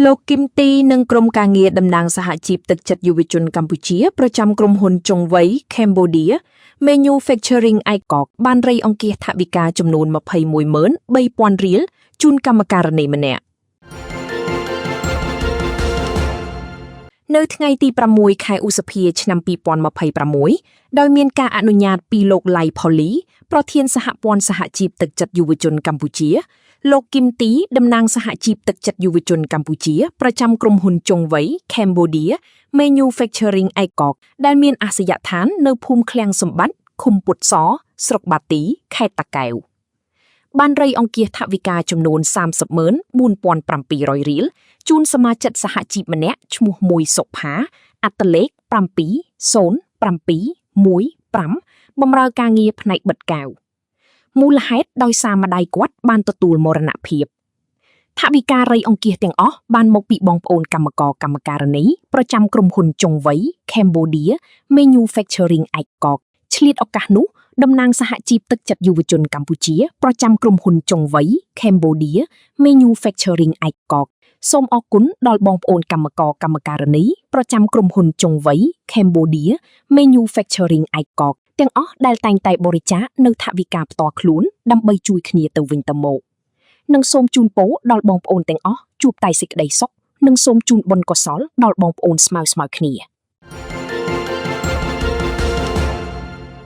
លោកគឹមទីនិងក្រុមការងារតំណាងសហជីពទឹកចិត្តយុវជនកម្ពុជាប្រចាំក្រុមហ៊ុនចុងវ័យ Cambodia Manufacturing ICOC បានរៃអង្គាសថវិកាចំនួន 213,000 រៀលជូនកម្មការិនីម្នាក់នៅថ្ងៃទី 6 ខែឧសភា ឆ្នាំ 2026 ដោយមានការអនុញ្ញាតពីលោកឡៃផូលីប្រធានសហព័ន្ធសហជីពទឹកចិត្តយុវជនកម្ពុជាលោកគឹមទីតំណាងសហជីពទឹកចិត្តយុវជនកម្ពុជាប្រចាំក្រុមហ៊ុនចុងវ័យ Cambodia Manufacturing ICOC ដែលមានអាសយដ្ឋាននៅភូមិឃ្លាំងសម្បត្តិឃុំពុតសស្រុកបាទីខេត្តតាកែវបានរៃអង្គាសថវិកាចំនួន 304,700 រៀលជូនសមាជិកសហជីពម្នាក់ឈ្មោះមួយសុផាអត្តលេខ 70715 បម្រើការងារផ្នែកបិទកែវមូលហេតុដោយសារម្ដាយគាត់បានទទួលមរណភាពថវិការៃអង្គាសទាំងអស់បានមកពីបងប្អូនកម្មករកម្មការិនីប្រចាំក្រុមហ៊ុនចុងវ័យ Cambodia Manufacturing ICOC ឆ្លៀតឱកាសនោះតំណាងសហជីពទឹកចិត្តយុវជនកម្ពុជាប្រចាំក្រុមហ៊ុនចុងវ័យ Cambodia Manufacturing ICOC សូមអរគុណដល់បងប្អូនកម្មករកម្មការិនីប្រចាំក្រុមហ៊ុនចុងវ័យ Cambodia Manufacturing ICOC ទាំងអស់ដែលតែងតែបរិច្ចាគនៅថវិកាផ្ទាល់ខ្លួនដើម្បីជួយគ្នាទៅវិញទៅមកនិងសូមជូនពរដល់បងប្អូនទាំងអស់ជួបតែសេចក្តីសុខនិងសូមជូនបុណ្យកុសលដល់បងប្អូនស្មើៗគ្នា